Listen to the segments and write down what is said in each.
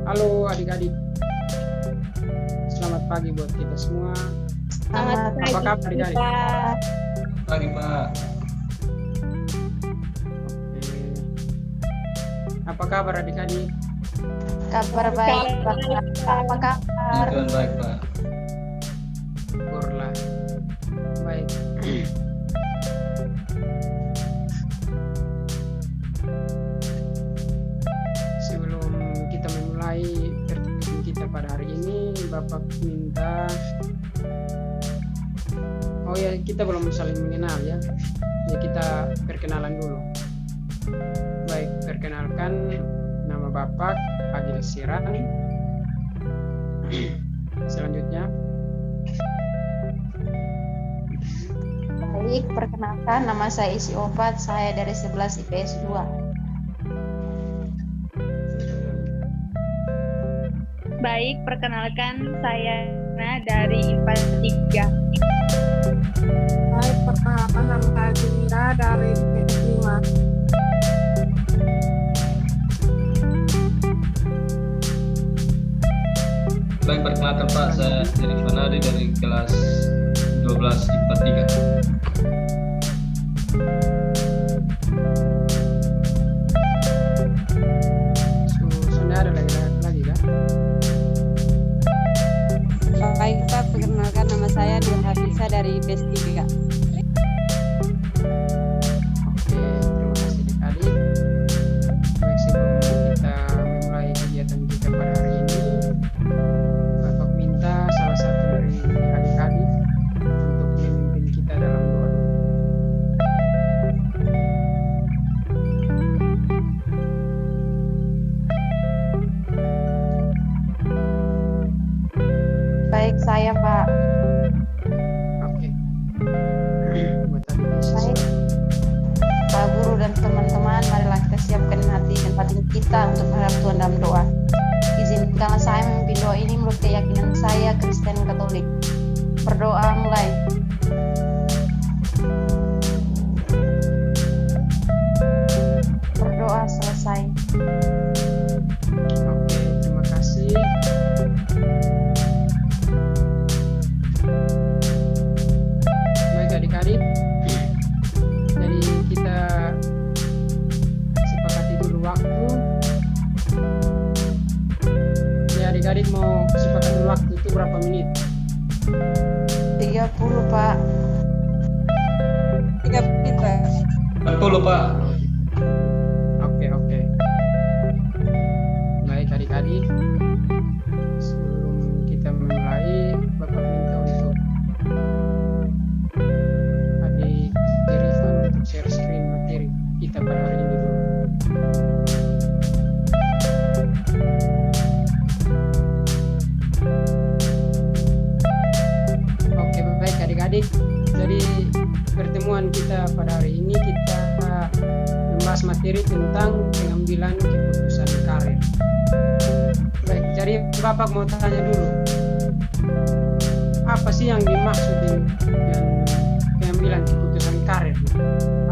Halo adik-adik, selamat pagi buat kita semua. Selamat pagi, Apa kabar adik-adik? Pak. Pagi Pak. Oke. Apa kabar adik-adik? Kabar baik, Pak. Apa kabar? Tuhan baik Pak. Syukurlah. Baik. Sebelum kita memulai pertemuan kita pada hari ini, Bapak minta kita belum saling mengenal ya. Ya kita perkenalan dulu. Baik, perkenalkan nama Bapak Agil Sirani. Selanjutnya. Baik, perkenalkan nama saya Isi Opat, saya dari 11 IPS 2. Baik, perkenalkan saya dari IPA 3. Baik, perkenalkan nama saya Jumira dari IPS 5. Baik, perkenalkan Pak, saya dari Fanari dari kelas 12 IPA 3. Sudah ada lagi kan? Baik Pak, perkenalkan nama saya Nur Hafisa dari IPS 3. Oke, terima kasih adik-adik. Baik, sebelum kita memulai kegiatan kita pada hari ini, Bapak minta salah satu dari adik-adik untuk memimpin kita dalam doa. Baik, saya Pak. Oke. Buat adik Baik, Pak Guru dan teman-teman, marilah kita siapkan hati dan batin kita untuk menghadap Tuhan dalam doa. Izinkanlah saya memimpin doa ini menurut keyakinan saya Kristen Katolik. Berdoa mulai. Berdoa selesai. Oke, terima kasih. Baik adik-adik, jadi kita sepakati dulu waktu. Ya adik-adik mau sepakati dulu waktu itu berapa menit? 30, Pak. 3 menit Pak. 40 Pak. Oke. Baik adik-adik, sebelum kita memulai, Bapak minta untuk adik Rifan untuk share screen materi kita pada hari ini dulu. Oke, baik adik-adik, jadi pertemuan kita pada hari ini kita membahas materi tentang pengambilan keputusan karir. Baik, jadi Bapak mau tanya dulu, apa sih yang dimaksud dengan pengambilan keputusan karir?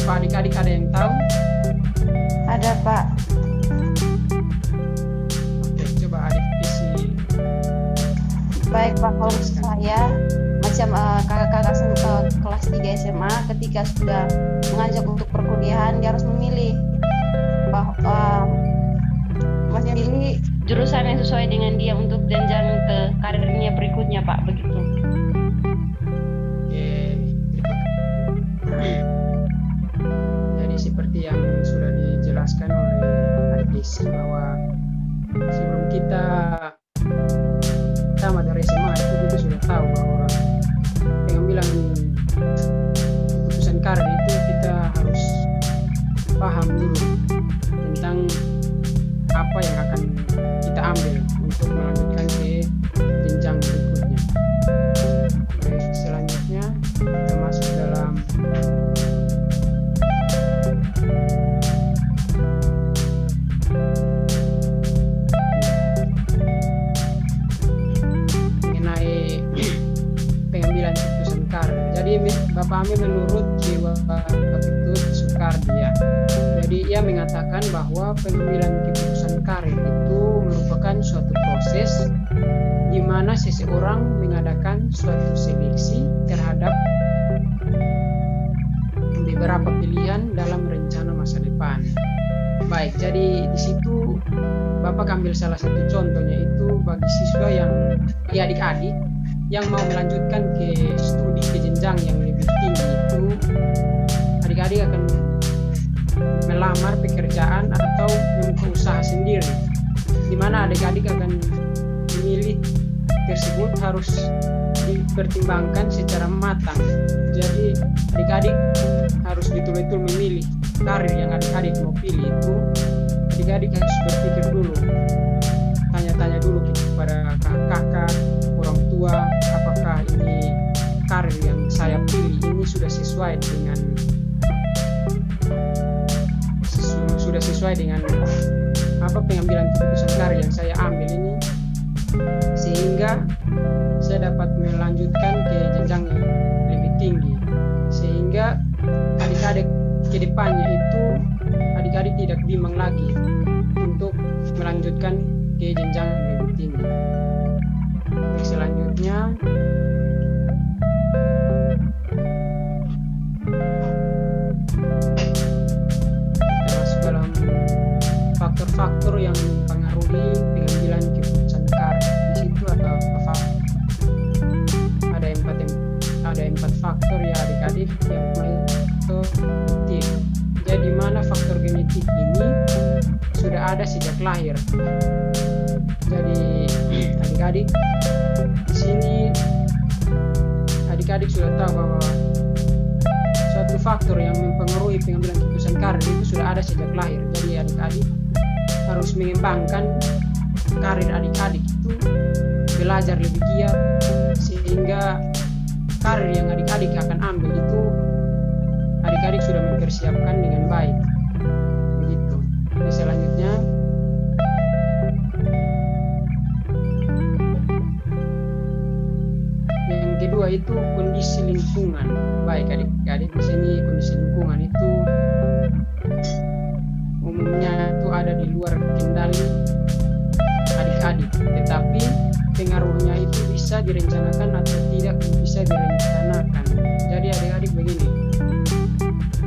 Apa adik-adik ada yang tahu? Ada, Pak. Oke, coba adik isi. Baik, Pak. Kalau saya macam kakak-kakak kelas 3 SMA ketika sudah mengajak untuk perkuliahan, dia harus memilih memilih jurusan yang sesuai dengan dia untuk jenjang ke karirnya berikutnya, Pak, begitu. Oke, jadi seperti yang sudah dijelaskan oleh adik Desi bahwa sebelum kita tamat dari SMA itu kita sudah tahu bahwa pengambilan keputusan karir itu kita harus paham dulu tentang apa yang akan kita ambil untuk melanjutkan ke jenjang berikutnya. Baik, selanjutnya kita masuk dalam mengenai Bapak ambil menurut jiwa Kapitut Soekardi. Jadi ia mengatakan bahwa pengambilan keputusan karir itu merupakan suatu proses di mana seseorang mengadakan suatu seleksi terhadap beberapa pilihan dalam rencana masa depan. Baik, jadi di situ Bapak ambil salah satu contohnya itu bagi siswa bagi adik-adik yang mau melanjutkan ke studi ke jenjang yang lebih tinggi itu, adik-adik akan melamar pekerjaan atau membuka usaha sendiri, di mana adik-adik akan memilih tersebut harus dipertimbangkan secara matang. Jadi adik-adik harus betul-betul memilih karir yang adik-adik mau pilih itu. Adik-adik harus berpikir dulu, tanya-tanya dulu kepada kakak, orang tua, apakah ini karir yang saya pilih ini sudah sesuai dengan apa pengambilan keputusan karir yang saya ambil ini, sehingga saya dapat melanjutkan ke jenjang yang lebih tinggi, sehingga adik-adik ke depannya itu adik-adik tidak bimbang lagi untuk melanjutkan ke jenjang yang lebih tinggi. Selanjutnya kita masuk dalam faktor-faktor yang mempengaruhi pengambilan keputusan karir. Di situ ada empat faktor ya adik-adik. Yang pertama genetik. Jadi mana faktor genetik ini sudah ada sejak lahir. Jadi adik-adik di sini adik-adik sudah tahu bahwa suatu faktor yang mempengaruhi pengambilan keputusan karir itu sudah ada sejak lahir. Jadi adik-adik harus mengembangkan karir adik-adik itu, belajar lebih giat sehingga karir yang adik-adik akan ambil itu adik-adik sudah mempersiapkan dengan baik. Begitu. Dan selanjutnya yang kedua itu kondisi lingkungan. Baik adik-adik, di sini kondisi lingkungan itu umumnya itu ada di luar kendali adik-adik, tetapi pengaruhnya itu bisa direncanakan atau tidak bisa direncanakan. Jadi adik-adik begini,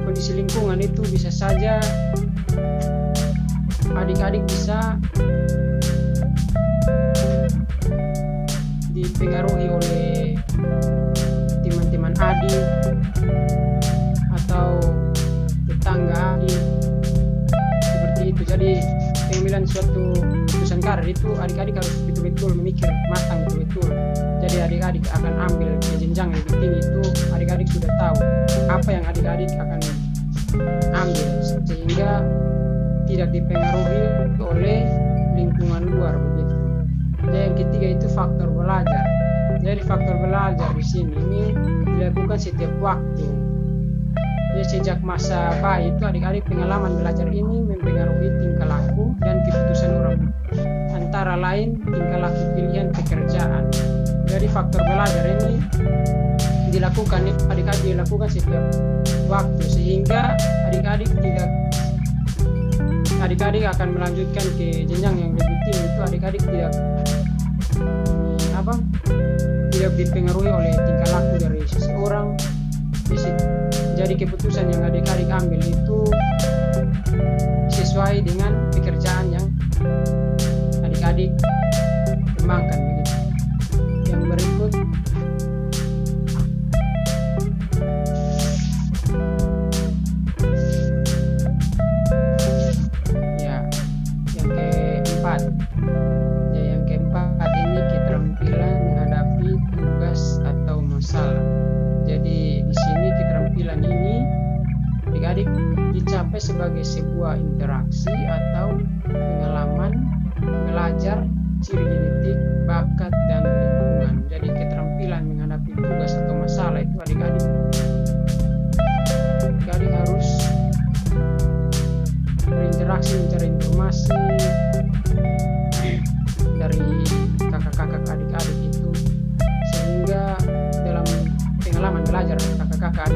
kondisi lingkungan itu bisa saja adik-adik bisa dipengaruhi oleh teman-teman adik atau tetangga adik, seperti itu. Jadi pengambilan suatu keputusan karir itu adik-adik harus betul-betul memikir matang betul-betul. Jadi adik-adik akan ambil ke jenjang yang lebih tinggi itu adik-adik sudah tahu apa yang adik-adik akan ambil, sehingga tidak dipengaruhi oleh lingkungan luar begitu. Dan yang ketiga itu faktor belajar. Jadi faktor belajar di sini ini dilakukan setiap waktu. Jadi sejak masa bayi itu adik-adik pengalaman belajar ini mempengaruhi tingkah laku dan keputusan orang, antara lain tingkah laku pilihan pekerjaan. Jadi faktor belajar ini dilakukan adik-adik dilakukan setiap waktu, sehingga adik-adik akan melanjutkan ke jenjang yang lebih tinggi itu adik-adik tidak dipengaruhi oleh tingkah laku dari seseorang. Jadi keputusan yang adik-adik ambil itu sesuai dengan pekerjaan yang adik-adik kembangkan begitu. Yang berikut ya, yang keempat. Ya, yang keempat ini keterampilan menghadapi tugas atau masalah. Jadi di sini keterampilan ini adik-adik dicapai sebagai sebuah interaksi atau pengalaman belajar ciri genetik, bakat, dan lingkungan. Jadi keterampilan menghadapi tugas atau masalah itu adik-adik harus berinteraksi, mencari informasi dari kakak-kakak adik-adik itu, sehingga dalam pengalaman belajar kakak-kakak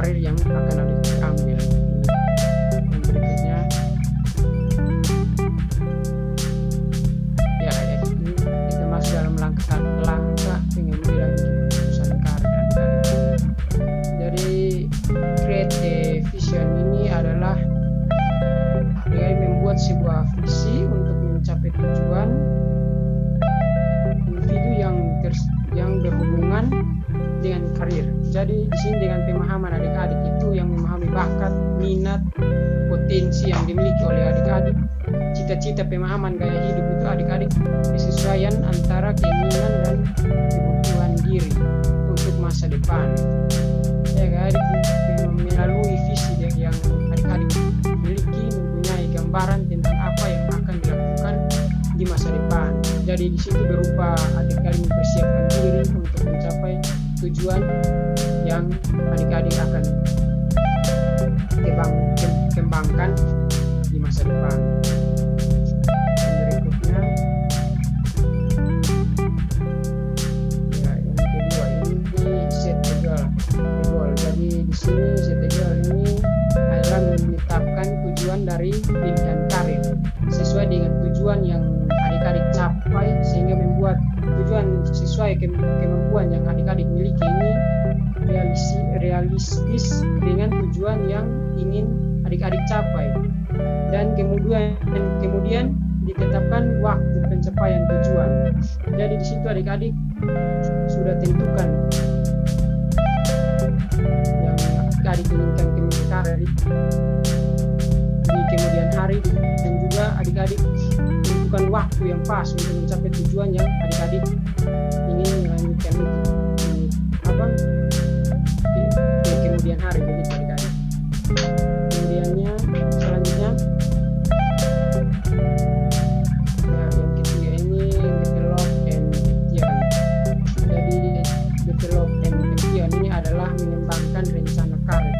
karir yang akan adik ambil. Yang berikutnya, ya ini kita masuk dalam langkah pengambilan keputusan karir adik-adik. Jadi create a vision ini adalah adik-adik membuat sebuah visi untuk mencapai tujuan individu yang berhubungan dengan karir. Jadi di sini dengan pemahaman adik-adik itu yang memahami bakat, minat, potensi yang dimiliki oleh adik-adik, cita-cita, pemahaman gaya hidup itu adik-adik kesesuaian antara keinginan dan kebutuhan diri untuk masa depan. Ya, adik-adik melalui visi yang adik-adik miliki mempunyai gambaran tentang apa yang akan dilakukan di masa depan. Jadi di situ berupa adik-adik mempersiapkan diri untuk mencapai tujuan yang adik-adik akan kembangkan di masa depan. Yang berikutnya, ya, yang kedua ini set goal. Jadi di sini set goal ini adalah menetapkan tujuan dari pilihan karir sesuai dengan tujuan yang adik-adik capai, sehingga membuat tujuan sesuai kemampuan yang adik-adik miliki ini realistis dengan tujuan yang ingin adik-adik capai, dan kemudian ditetapkan waktu pencapaian tujuan. Jadi di situ adik-adik sudah tentukan yang adik-adik inginkan karir di kemudian hari, dan juga adik-adik tentukan waktu yang pas untuk mencapai tujuan yang adik-adik ingin melanjutkan itu di kemudian hari begitu adik-adik. Kemudiannya selanjutnya, ya, yang ketiga ini develop and action. Jadi develop and action ini adalah mengembangkan rencana karir.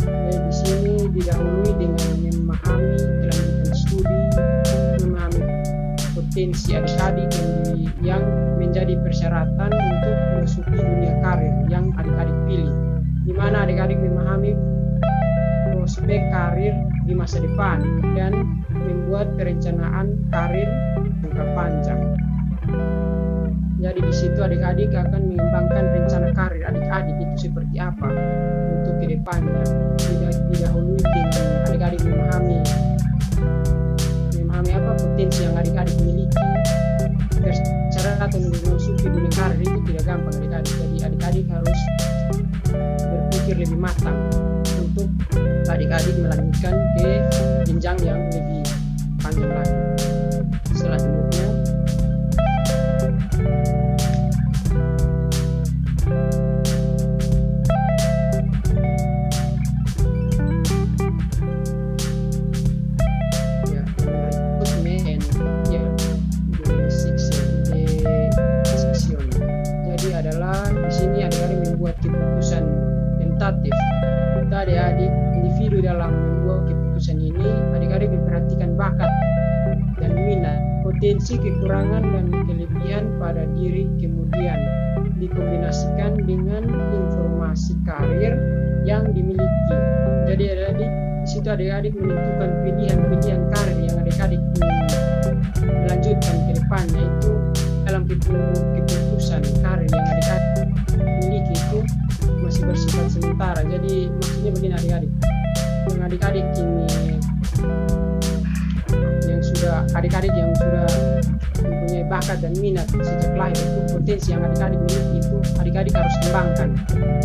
Jadi di sini didahului dengan memahami kelanjutan studi, memahami potensi adik-adik yang menjadi persyaratan untuk memasuki dunia karir yang adik-adik pilih, di mana adik-adik memahami prospek karir di masa depan dan membuat perencanaan karir jangka panjang. Jadi di situ adik-adik akan mengembangkan rencana karir adik-adik itu seperti apa untuk kedepannya. Didahului dengan adik-adik memahami apa potensi yang adik-adik miliki. Persyaratan untuk memasuki dunia karir itu tidak gampang adik-adik. Jadi adik-adik harus berpikir lebih matang untuk adik-adik melanjutkan ke jenjang yang lebih panjang lagi. Selanjutnya, keputusan tentatif. Adik-adik individu dalam membuat keputusan ini, adik-adik memperhatikan bakat dan minat, potensi, kekurangan dan kelebihan pada diri, kemudian dikombinasikan dengan informasi karir yang dimiliki. Jadi adik-adik di situ adik-adik menentukan pilihan-pilihan karir yang adik-adik melanjutkan ke depannya. Itu dalam keputusan karir yang adik-adik miliki itu masih bersifat sementara. Jadi maksudnya begini adik-adik, yang adik-adik ini adik-adik yang sudah mempunyai bakat dan minat sejak lahir, itu potensi yang adik-adik miliki itu adik-adik harus kembangkan,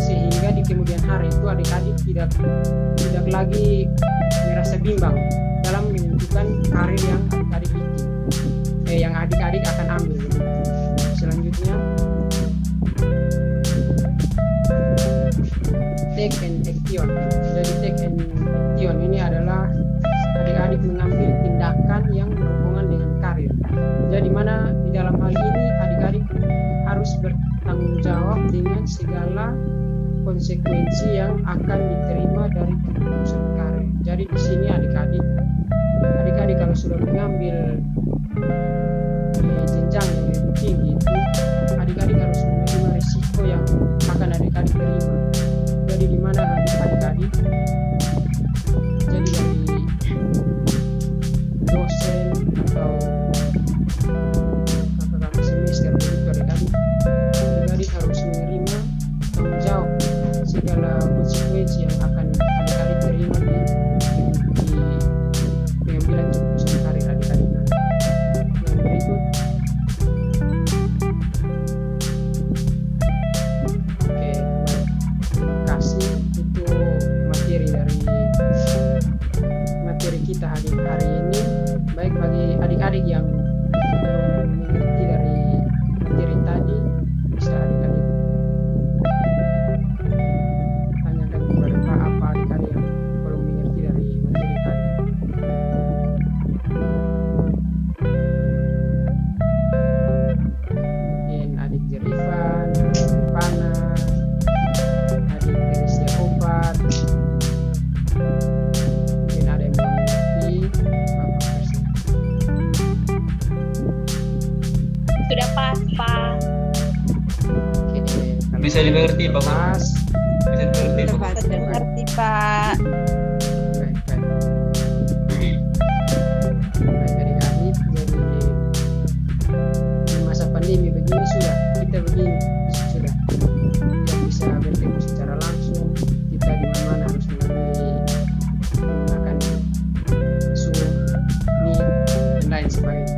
sehingga di kemudian hari itu adik-adik tidak lagi merasa bimbang dalam menentukan karir yang adik-adik yang adik-adik akan ambil. Selanjutnya, take and action. Jadi take and action ini adalah adik-adik mengambil tindakan yang berhubungan dengan karir. Jadi mana di dalam hal ini adik-adik harus bertanggung jawab dengan segala konsekuensi yang akan diterima dari keputusan karir. Jadi di sini adik-adik kalau sudah mengambil jenjang yang lebih tinggi itu, adik-adik harus menerima risiko yang akan adik-adik terima. Jadi di mana adik-adik segala konsekuensi yang akan adik-adik terima di pengambilan keputusan karir adik-adik nanti. Yang berikut, oke, baik. Terima kasih. Itu materi kita hari ini. Baik, bagi adik-adik yang belum mengerti dari materi tadi, bisa adik-adik tanyakan kepada Pak apa adik-adik yang belum mengerti dari materi tadi. Mungkin adik Jerifan, Pana, adik Teresia Opat, mungkin ada yang belum mengerti. Bapak Persi. Sudah pas, Pak. Oke, Bisa dimengerti Pak? pas. Bisa dimengerti Pak? Pak. Sudah mengerti, Pak. Baik, baik. Baik adik-adik, jadi di masa pandemi begini sudah, kita begini sudah tidak bisa bertemu secara langsung, kita di mana-mana harus menggunakan Zoom, Meet, dan lain sebagainya.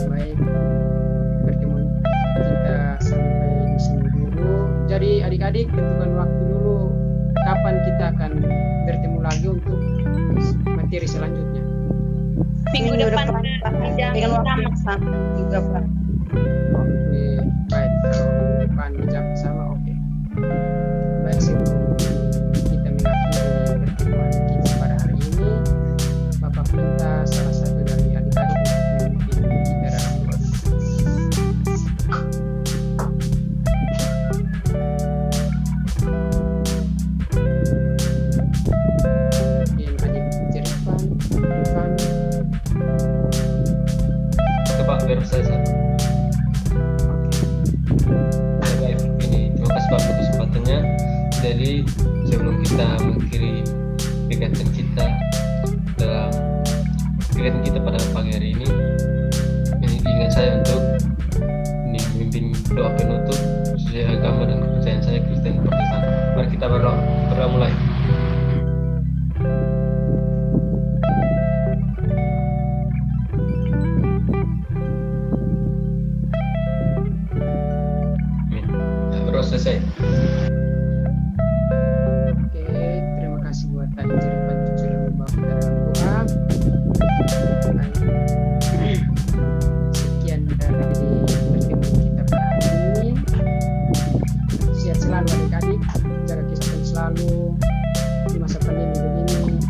Baik, pertemuan kita sampai di sini dulu. Jadi adik-adik tentukan waktu dulu kapan kita akan bertemu lagi untuk materi selanjutnya. Minggu depan Pak. di jam Dengan waktu sama. yang sama juga, Pak. Oke, baik. Kalau minggu depan di jam sama, oke. Baik, sebelum kita mengakhiri pertemuan kita pada hari ini, Bapak minta salah satu dari adik-adik untuk memimpin kita dalam doa. Mungkin adik Jerifan, Irfan. Coba biar saya satu. Oke. Baik, ini terima kasih Pak atas kesempatannya. Jadi sebelum kita mengakhiri kegiatan kita pada pagi hari ini ingat saya untuk memimpin doa penutup sesuai agama dan kepercayaan saya Kristen Protestan. Mari kita berdoa mulai. Berdoa selesai. Oke, terima kasih buat tadi Jerifan sudah membawa kita dalam doa. Baik. Sekian dari pertemuan kita pada hari ini. Sehat selalu adik-adik, jaga kesehatan selalu di masa pandemi begini.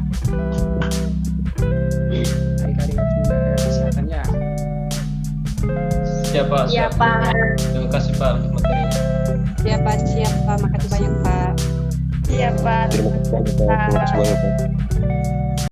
Adik-adik harus menjaga kesehatan ya. Siap Pak. Iya, Siap. Pak. Terima kasih Pak untuk materinya. Siap Pak, siap Pak. Makasih banyak Pak. Iya, Pak. Terima kasih banyak Pak. Terima kasih banyak Pak.